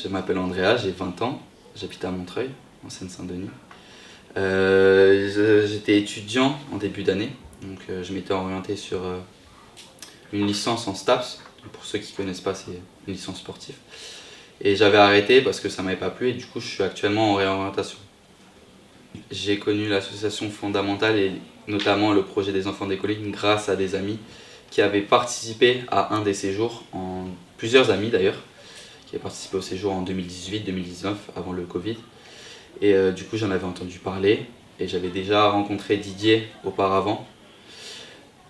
Je m'appelle Andrea, j'ai 20 ans, j'habite à Montreuil, en Seine-Saint-Denis. J'étais étudiant en début d'année, donc je m'étais orienté sur une licence en STAPS. Pour ceux qui ne connaissent pas, c'est une licence sportive. Et j'avais arrêté parce que ça ne m'avait pas plu et du coup je suis actuellement en réorientation. J'ai connu l'association fondamentale et notamment le projet des enfants des collines grâce à des amis qui avaient participé à un des séjours, plusieurs amis d'ailleurs, qui avaient participé au séjour en 2018-2019 avant le Covid. Et du coup j'en avais entendu parler et j'avais déjà rencontré Didier auparavant.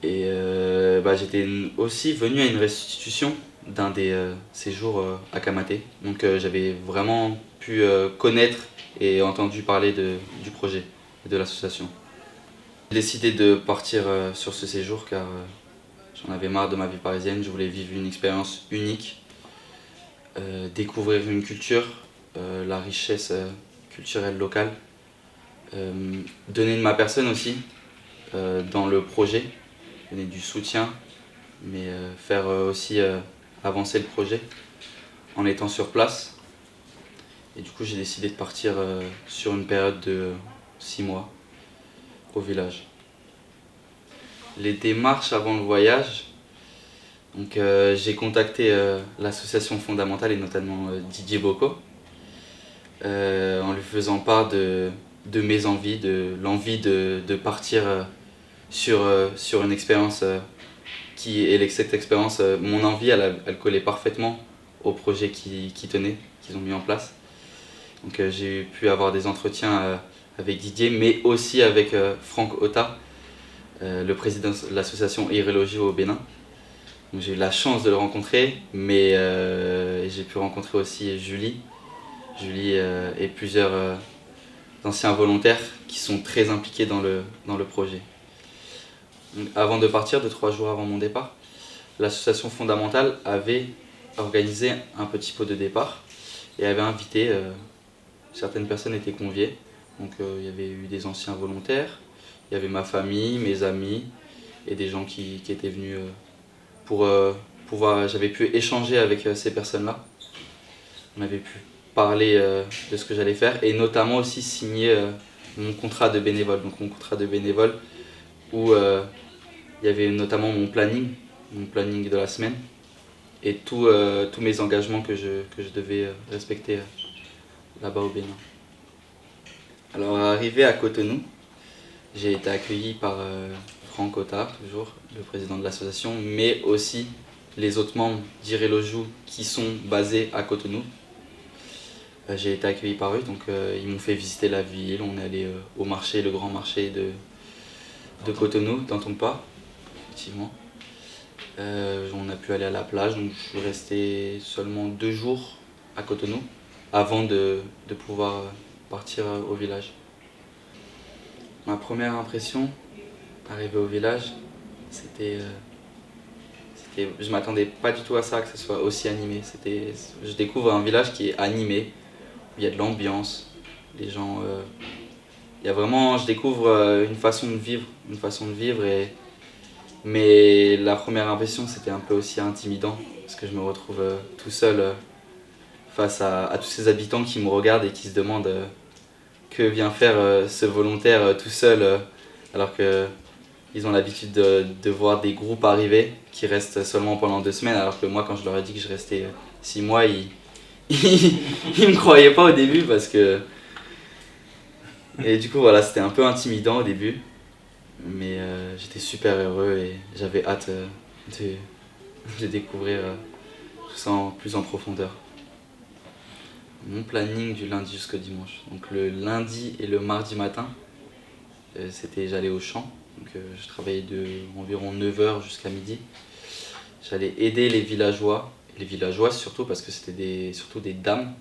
Et j'étais aussi venu à une restitution d'un des séjours à Kamaté. Donc j'avais vraiment pu connaître et entendu parler du projet et de l'association. J'ai décidé de partir sur ce séjour car j'en avais marre de ma vie parisienne. Je voulais vivre une expérience unique, découvrir une culture, la richesse culturelle locale, donner de ma personne aussi dans le projet, donner du soutien, mais faire aussi avancer le projet en étant sur place. Et du coup j'ai décidé de partir sur une période de 6 mois au village. Les démarches avant le voyage, donc j'ai contacté l'association fondamentale et notamment Didier Bocco en lui faisant part de mes envies, de l'envie de partir sur une expérience cette expérience, mon envie elle collait parfaitement au projet qu'ils ont mis en place. Donc j'ai pu avoir des entretiens avec Didier mais aussi avec Franck Ota, le président de l'association Irologie au Bénin. Donc j'ai eu la chance de le rencontrer, mais j'ai pu rencontrer aussi Julie et plusieurs anciens volontaires qui sont très impliqués dans le projet. Donc, avant de partir, 2-3 jours avant mon départ, l'association fondamentale avait organisé un petit pot de départ et avait invité, certaines personnes étaient conviées. Donc il y avait eu des anciens volontaires, il y avait ma famille, mes amis et des gens qui étaient venus pour pouvoir. J'avais pu échanger avec ces personnes-là. On avait pu parler de ce que j'allais faire et notamment aussi signer mon contrat de bénévole. Donc mon contrat de bénévole où il y avait notamment mon planning de la semaine et tous mes engagements que je devais respecter là-bas au Bénin. Alors arrivé à Cotonou, j'ai été accueilli par Franck Ota, toujours le président de l'association, mais aussi les autres membres d'Irelojou qui sont basés à Cotonou. J'ai été accueilli par eux, donc ils m'ont fait visiter la ville. On est allé au marché, le grand marché de Cotonou, d'Antonpa, effectivement. On a pu aller à la plage, donc je suis resté seulement 2 jours à Cotonou avant de pouvoir partir au village. Ma première impression, arrivé au village, c'était je m'attendais pas du tout à ça, que ce soit aussi animé. Je découvre un village qui est animé, où il y a de l'ambiance, les gens, il y a vraiment, je découvre une façon de vivre mais la première impression c'était un peu aussi intimidant parce que je me retrouve tout seul face à tous ces habitants qui me regardent et qui se demandent que vient faire ce volontaire tout seul alors qu'ils ont l'habitude de voir des groupes arriver qui restent seulement pendant 2 semaines, alors que moi quand je leur ai dit que je restais 6 mois, ils me croyaient pas au début parce que... Et du coup voilà, c'était un peu intimidant au début, mais j'étais super heureux et j'avais hâte de découvrir tout ça plus en profondeur. Mon planning du lundi jusqu'au dimanche. Donc le lundi et le mardi matin, j'allais au champ. Donc je travaillais de environ 9h jusqu'à midi. J'allais aider les villageoises surtout parce que c'était surtout des dames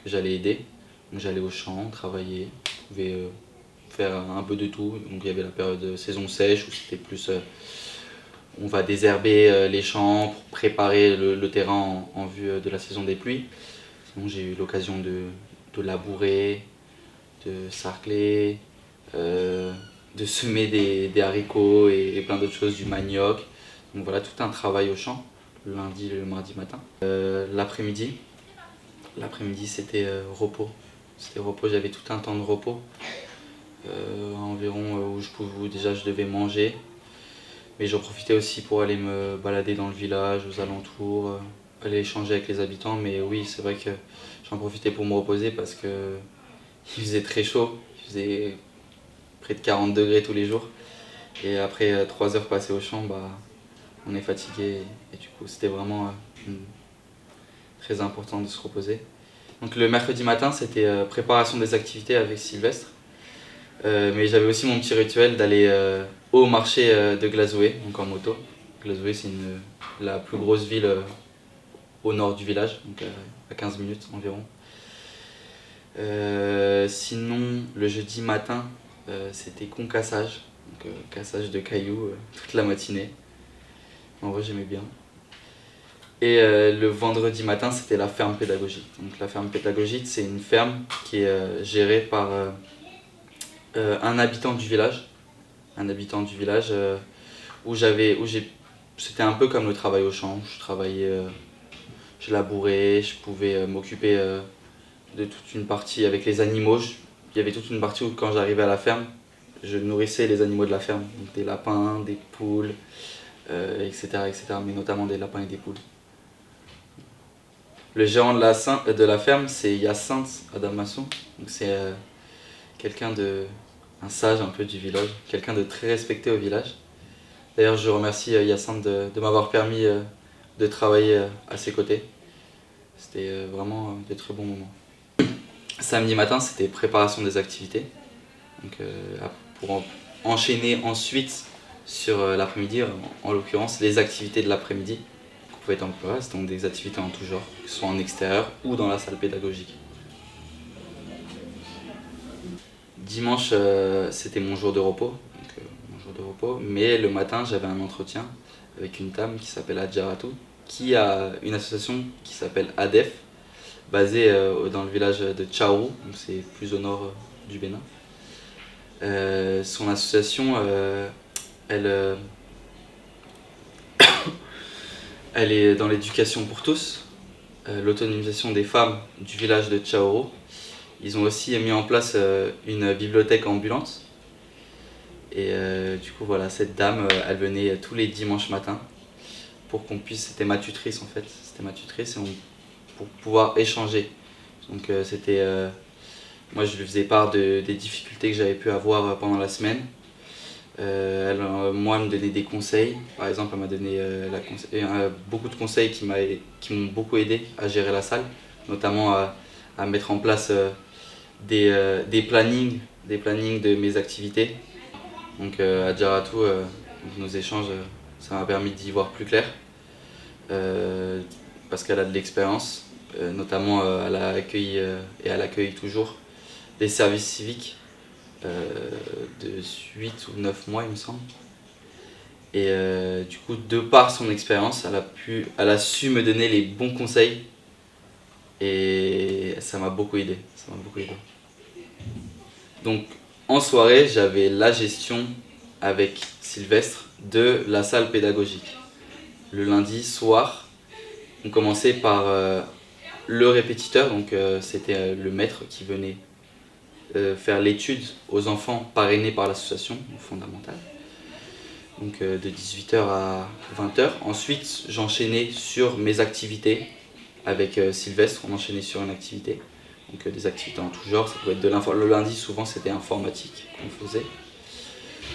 que j'allais aider. Donc j'allais au champ, travailler, je pouvais faire un peu de tout. Donc il y avait la période de saison sèche où c'était plus on va désherber les champs pour préparer le terrain en vue de la saison des pluies. Sinon j'ai eu l'occasion de labourer, de sarcler, de semer des haricots et plein d'autres choses, du manioc. Donc voilà, tout un travail au champ, le lundi et le mardi matin. L'après-midi, L'après-midi c'était repos. C'était repos, j'avais tout un temps de repos. Environ où déjà je devais manger. Mais j'en profitais aussi pour aller me balader dans le village, aux alentours, aller échanger avec les habitants. Mais oui, c'est vrai que j'en profitais pour me reposer parce que il faisait très chaud. Il faisait près de 40 degrés tous les jours. Et après 3 heures passées au champ, bah, on est fatigué. Et du coup, c'était vraiment très important de se reposer. Donc le mercredi matin, c'était préparation des activités avec Sylvestre. Mais j'avais aussi mon petit rituel d'aller au marché de Glazoué, donc en moto. Glazoué, c'est la plus grosse ville au nord du village, donc à 15 minutes environ. Sinon, le jeudi matin, c'était concassage, donc cassage de cailloux toute la matinée. En vrai, j'aimais bien. Et le vendredi matin, c'était la ferme pédagogique. Donc la ferme pédagogique, c'est une ferme qui est gérée par un habitant du village. Un habitant du village c'était un peu comme le travail au champ. Je travaillais, je labourais, je pouvais m'occuper de toute une partie avec les animaux. Il y avait toute une partie où quand j'arrivais à la ferme, je nourrissais les animaux de la ferme. Donc des lapins, des poules, etc., etc. Mais notamment des lapins et des poules. Le gérant de la ferme, c'est Hyacinthe Adamasso. Donc c'est un sage un peu du village, quelqu'un de très respecté au village. D'ailleurs, je remercie Hyacinthe de m'avoir permis de travailler à ses côtés. C'était vraiment de très bons moments. Samedi matin, c'était préparation des activités. Donc, pour enchaîner ensuite sur l'après-midi, en l'occurrence les activités de l'après-midi qu'on pouvait être en classe, donc des activités en tout genre, que ce soit en extérieur ou dans la salle pédagogique. Dimanche, c'était mon jour de repos, mais le matin, j'avais un entretien avec une dame qui s'appelle Adjaratou, qui a une association qui s'appelle ADEF, basée dans le village de Tchaourou, donc c'est plus au nord du Bénin. Son association, elle, elle est dans l'éducation pour tous, l'autonomisation des femmes du village de Tchaourou. Ils ont aussi mis en place une bibliothèque ambulante. Et du coup, voilà, cette dame, elle venait tous les dimanches matins pour qu'on puisse. C'était ma tutrice en fait. C'était ma tutrice pour pouvoir échanger. Donc, moi, je lui faisais part des difficultés que j'avais pu avoir pendant la semaine. Moi, elle me donnait des conseils. Par exemple, elle m'a donné beaucoup de conseils qui m'ont beaucoup aidé à gérer la salle, notamment à mettre en place des plannings de mes activités. Donc à Djaratou, nos échanges, ça m'a permis d'y voir plus clair, parce qu'elle a de l'expérience, notamment elle a accueilli et elle accueille toujours des services civiques de 8 ou 9 mois il me semble. Et du coup, de par son expérience, elle a su me donner les bons conseils et ça m'a beaucoup aidé. Donc en soirée, j'avais la gestion avec Sylvestre de la salle pédagogique. Le lundi soir, on commençait par le répétiteur, donc c'était le maître qui venait faire l'étude aux enfants parrainés par l'association fondamentale. Donc de 18h à 20h. Ensuite, j'enchaînais sur mes activités avec Sylvestre, on enchaînait sur une activité. Donc des activités en tout genre, ça pouvait être le lundi, souvent c'était informatique qu'on faisait.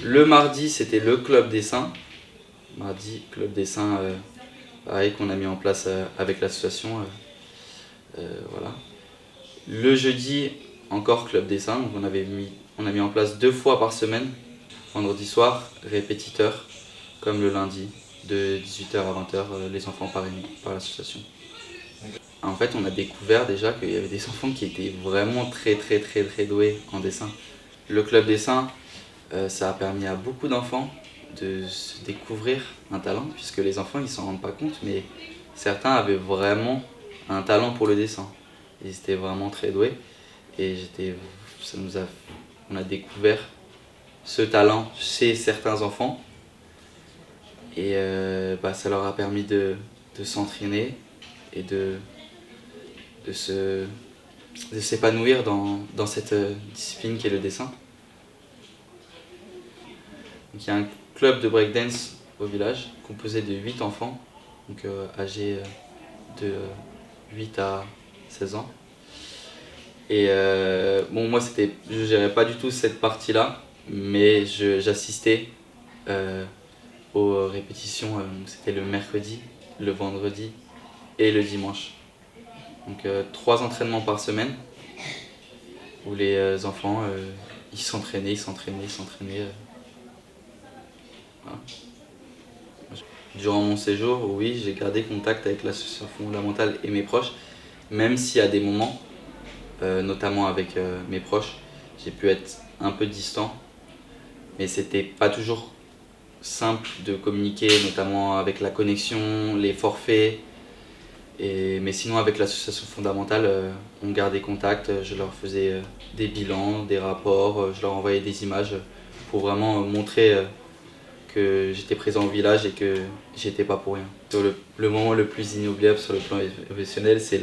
Le mardi, c'était le club dessin. Mardi, club dessin, pareil, qu'on a mis en place avec l'association. Voilà. Le jeudi, encore club dessin. Donc on a mis en place 2 fois par semaine. Vendredi soir, répétiteur, comme le lundi, de 18h à 20h, les enfants parrainés par l'association. En fait, on a découvert déjà qu'il y avait des enfants qui étaient vraiment très doués en dessin. Le club dessin, ça a permis à beaucoup d'enfants de se découvrir un talent, puisque les enfants ils s'en rendent pas compte, mais certains avaient vraiment un talent pour le dessin. Ils étaient vraiment très doués et on a découvert ce talent chez certains enfants et ça leur a permis de s'entraîner et de s'épanouir dans cette discipline qui est le dessin. Donc, il y a un club de breakdance au village composé de 8 enfants, donc, âgés de 8 à 16 ans. Et bon, moi, je gérais pas du tout cette partie-là, mais j'assistais aux répétitions. C'était le mercredi, le vendredi et le dimanche. Donc 3 entraînements par semaine où les enfants ils s'entraînaient. Voilà. Durant mon séjour, oui, j'ai gardé contact avec l'association fondamentale et mes proches, même si à des moments, notamment avec mes proches, j'ai pu être un peu distant, mais c'était pas toujours simple de communiquer, notamment avec la connexion, les forfaits. Mais sinon, avec l'association fondamentale, on gardait contact, je leur faisais des bilans, des rapports, je leur envoyais des images pour vraiment montrer que j'étais présent au village et que j'étais pas pour rien. Sur le moment le plus inoubliable sur le plan professionnel, c'est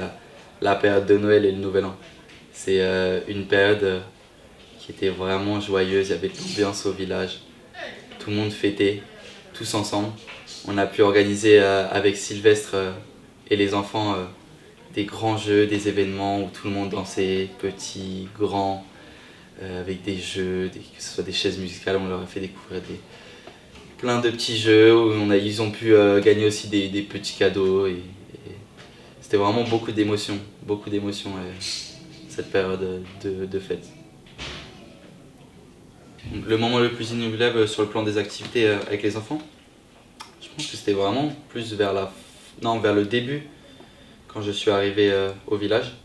la période de Noël et le Nouvel An. C'est une période qui était vraiment joyeuse, il y avait de l'ambiance au village, tout le monde fêtait, tous ensemble. On a pu organiser avec Sylvestre et les enfants des grands jeux, des événements où tout le monde dansait, petits, grands, avec des jeux, que ce soit des chaises musicales, on leur a fait découvrir plein de petits jeux où ils ont pu gagner aussi des petits cadeaux. Et c'était vraiment beaucoup d'émotions cette période de fête. Le moment le plus inoubliable sur le plan des activités avec les enfants, je pense que c'était vraiment plus vers le début, quand je suis arrivé au village,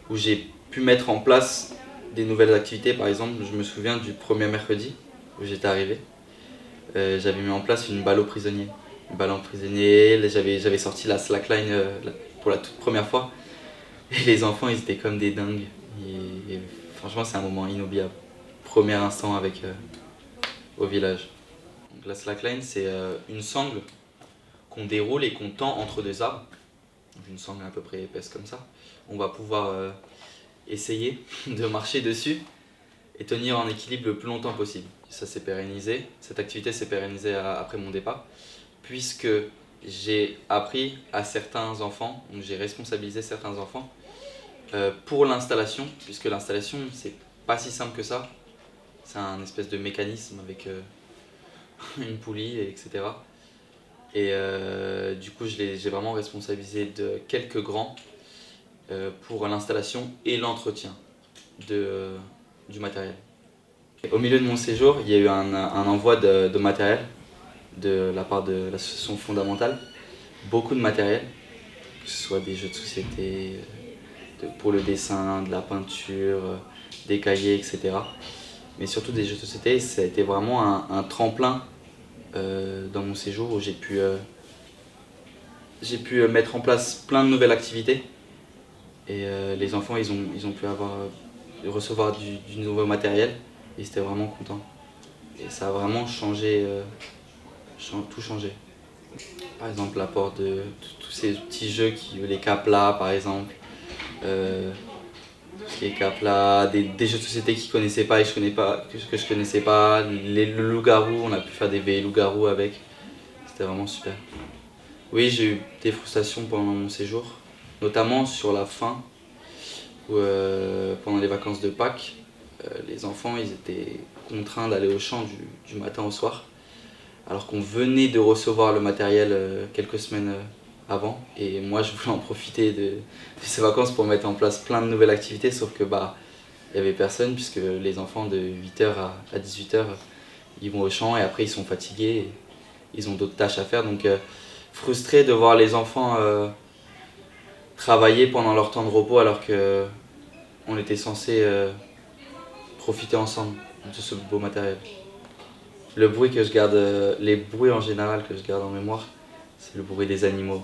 où j'ai pu mettre en place des nouvelles activités. Par exemple, je me souviens du premier mercredi où j'étais arrivé. J'avais mis en place une balle aux prisonniers. J'avais sorti la slackline pour la toute première fois. Et les enfants, ils étaient comme des dingues. Et franchement, c'est un moment inoubliable. Premier instant au village. Donc, la slackline, c'est une sangle qu'on déroule et qu'on tend entre 2 arbres. Donc, une sangle à peu près épaisse comme ça. On va pouvoir essayer de marcher dessus et tenir en équilibre le plus longtemps possible. Ça s'est pérennisé, cette activité s'est pérennisée après mon départ, puisque j'ai appris à certains enfants, donc j'ai responsabilisé certains enfants pour l'installation, puisque l'installation c'est pas si simple que ça. C'est un espèce de mécanisme avec une poulie, etc. Et du coup j'ai vraiment responsabilisé de quelques grands pour l'installation et l'entretien du matériel. Au milieu de mon séjour, il y a eu un envoi de matériel de la part de l'association fondamentale. Beaucoup de matériel, que ce soit des jeux de société, pour le dessin, de la peinture, des cahiers, etc. Mais surtout des jeux de société. Ça a été vraiment un tremplin dans mon séjour où j'ai pu mettre en place plein de nouvelles activités. Et les enfants, ils ont pu recevoir du nouveau matériel. Ils étaient vraiment contents. Et ça a vraiment tout changé. Par exemple, l'apport de tous ces petits jeux, les Capla par exemple, les Capla, des jeux de société qu'ils connaissaient pas et que je connaissais pas, le loup-garou, on a pu faire des veillées loup-garou avec. C'était vraiment super. Oui, j'ai eu des frustrations pendant mon séjour, notamment sur la fin, où pendant les vacances de Pâques, les enfants ils étaient contraints d'aller au champ du matin au soir, alors qu'on venait de recevoir le matériel quelques semaines avant. Et moi je voulais en profiter de ces vacances pour mettre en place plein de nouvelles activités, sauf que il n'y avait personne, puisque les enfants de 8h à 18h ils vont au champ et après ils sont fatigués, et ils ont d'autres tâches à faire. Donc frustré de voir les enfants travailler pendant leur temps de repos alors qu'on était censé profiter ensemble de ce beau matériel. Le bruit que je garde, les bruits en général que je garde en mémoire, c'est le bruit des animaux.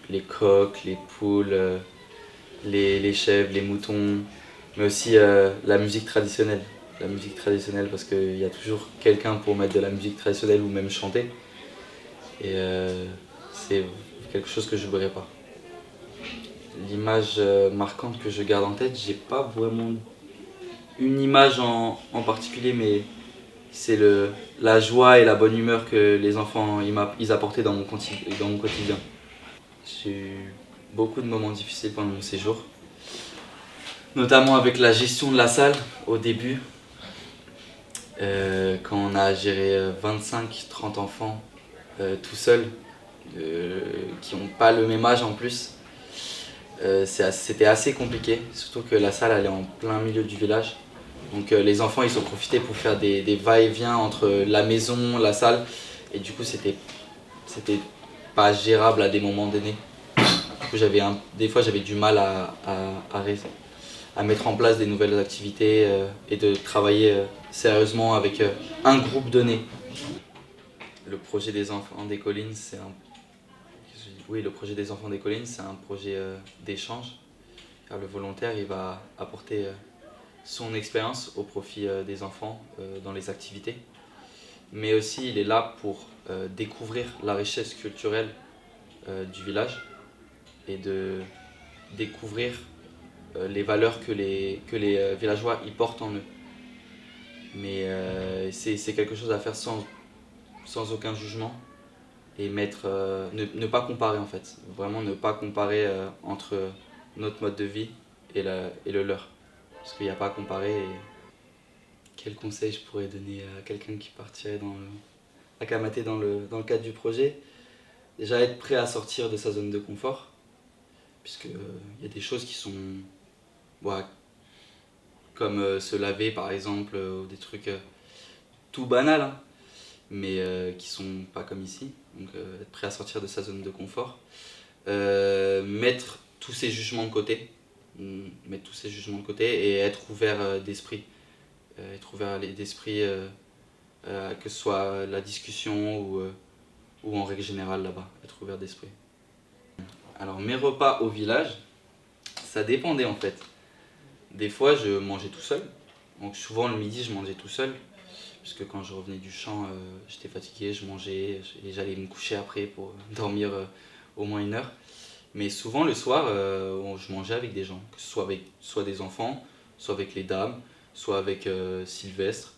Les coqs, les poules, les chèvres, les moutons, mais aussi la musique traditionnelle. La musique traditionnelle, parce qu'il y a toujours quelqu'un pour mettre de la musique traditionnelle ou même chanter. Et c'est quelque chose que je n'oublierai pas. L'image marquante que je garde en tête, j'ai pas vraiment une image en particulier, mais c'est la joie et la bonne humeur que les enfants ils apportaient dans mon quotidien. J'ai eu beaucoup de moments difficiles pendant mon séjour, notamment avec la gestion de la salle au début, quand on a géré 25-30 enfants tout seul, qui n'ont pas le même âge en plus. C'était assez compliqué, surtout que la salle elle est en plein milieu du village. Donc les enfants ils ont profité pour faire des va-et-vient entre la maison, la salle, et du coup c'était pas gérable à des moments donnés. Du coup des fois j'avais du mal à mettre en place des nouvelles activités et de travailler sérieusement avec un groupe donné. Le projet des enfants des collines, le projet des enfants des collines, c'est un projet d'échange, car le volontaire il va apporter son expérience au profit des enfants dans les activités, mais aussi il est là pour découvrir la richesse culturelle du village et de découvrir les valeurs que les villageois y portent en eux. Mais c'est quelque chose à faire sans aucun jugement et ne pas comparer en fait. Vraiment ne pas comparer entre notre mode de vie et le leur. Parce qu'il n'y a pas à comparer. Et quel conseil je pourrais donner à quelqu'un qui partirait acclimater dans le cadre du projet? Déjà être prêt à sortir de sa zone de confort, puisque il y a des choses qui sont ouais, comme se laver par exemple, ou des trucs tout banals, hein, mais qui sont pas comme ici. Donc être prêt à sortir de sa zone de confort. Mettre tous ses jugements de côté. Mettre tous ses jugements de côté et être ouvert d'esprit. Être ouvert d'esprit, que ce soit la discussion ou en règle générale là-bas. Être ouvert d'esprit. Alors mes repas au village, ça dépendait en fait. Des fois je mangeais tout seul. Donc souvent le midi je mangeais tout seul. Puisque quand je revenais du champ, j'étais fatigué, je mangeais et j'allais me coucher après pour dormir au moins 1 heure. Mais souvent le soir, je mangeais avec des gens, que ce soit avec soit des enfants, soit avec les dames, soit avec Sylvestre.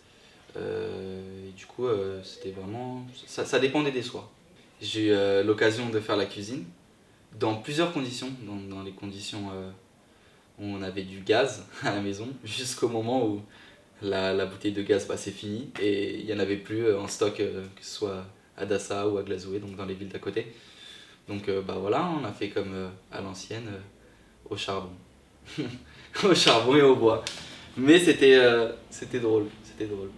Et du coup, c'était vraiment. Ça dépendait des soirs. J'ai eu l'occasion de faire la cuisine dans plusieurs conditions. Dans les conditions où on avait du gaz à la maison, jusqu'au moment où la bouteille de gaz c'est fini et il n'y en avait plus en stock, que ce soit à Dassa ou à Glazoué, donc dans les villes d'à côté. Donc voilà, on a fait comme à l'ancienne, au charbon. Au charbon et au bois. Mais c'était drôle, c'était drôle.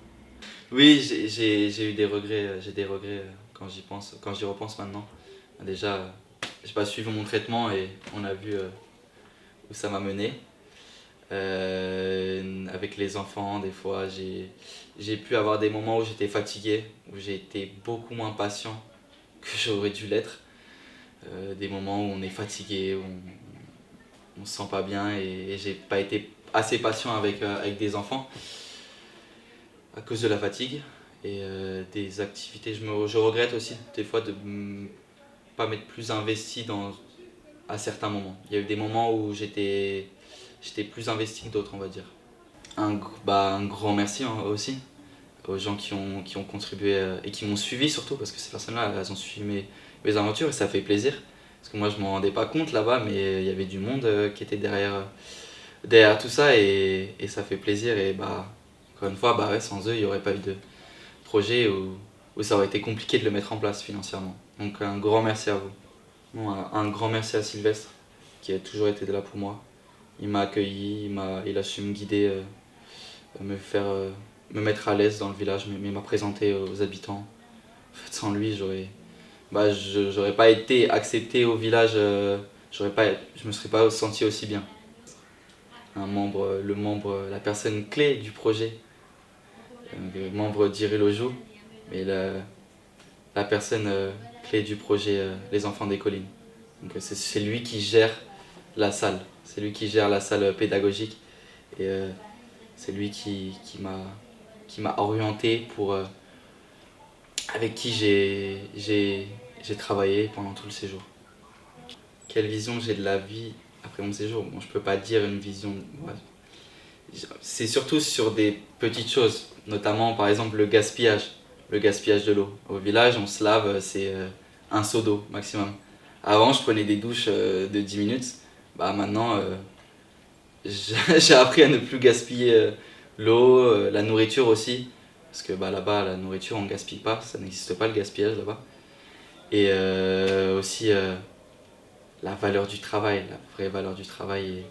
Oui, j'ai eu des regrets, j'ai des regrets quand j'y pense, quand j'y repense maintenant. Déjà, j'ai pas suivi mon traitement et on a vu où ça m'a mené. Avec les enfants, des fois, j'ai pu avoir des moments où j'étais fatigué, où j'ai été beaucoup moins patient que j'aurais dû l'être. Des moments où on est fatigué, où on se sent pas bien et j'ai pas été assez patient avec des enfants à cause de la fatigue et des activités. Je regrette aussi des fois de pas m'être plus investi à certains moments. Il y a eu des moments où j'étais plus investi que d'autres, on va dire. Un grand merci hein, aussi aux gens qui ont contribué et qui m'ont suivi surtout, parce que ces personnes-là, elles ont suivi mes aventures et ça fait plaisir. Parce que moi, je m'en rendais pas compte là-bas, mais il y avait du monde qui était derrière tout ça et ça fait plaisir. Et encore une fois, ouais, sans eux, il n'y aurait pas eu de projet où ça aurait été compliqué de le mettre en place financièrement. Donc un grand merci à vous. Bon, un grand merci à Sylvestre qui a toujours été là pour moi. Il m'a accueilli, il a su me guider, me mettre à l'aise dans le village, mais m'a présenté aux habitants. En fait, sans lui, j'aurais pas été accepté au village, je me serais pas senti aussi bien. La personne clé du projet, le membre d'Irilojou, mais la personne clé du projet Les Enfants des Collines. Donc c'est lui qui gère la salle, c'est lui qui gère la salle pédagogique et c'est lui qui m'a orienté avec qui j'ai travaillé pendant tout le séjour. Quelle vision j'ai de la vie? après mon séjour. Bon, je peux pas dire une vision. Ouais. C'est surtout sur des petites choses, notamment par exemple le gaspillage de l'eau. Au village, on se lave, c'est un seau d'eau maximum. Avant, je prenais des douches de 10 minutes. Bah maintenant, j'ai appris à ne plus gaspiller l'eau, la nourriture aussi. Parce que bah, là-bas, la nourriture, on ne gaspille pas, ça n'existe pas le gaspillage là-bas. Et aussi la valeur du travail, la vraie valeur du travail.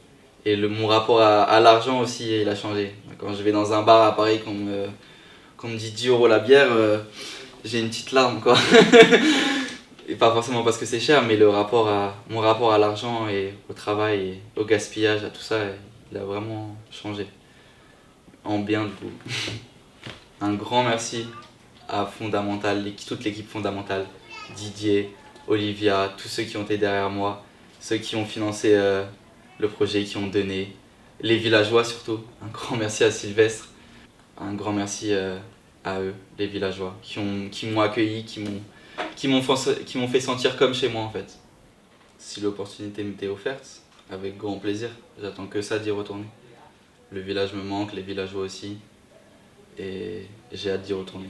Et mon rapport à l'argent aussi, il a changé. Quand je vais dans un bar à Paris, qu'on me dit 10 euros la bière, j'ai une petite larme, quoi. Et pas forcément parce que c'est cher, mais mon rapport à l'argent et au travail et au gaspillage, à tout ça, il a vraiment changé. En bien, du coup. Un grand merci à Fondamental, toute l'équipe Fondamentale, Didier, Olivia, tous ceux qui ont été derrière moi, ceux qui ont financé le projet, qui ont donné, les villageois surtout. Un grand merci à Sylvestre, un grand merci à eux, les villageois, qui m'ont accueilli, qui m'ont fait sentir comme chez moi en fait. Si l'opportunité m'était offerte, avec grand plaisir, j'attends que ça d'y retourner. Le village me manque, les villageois aussi, et j'ai hâte d'y retourner.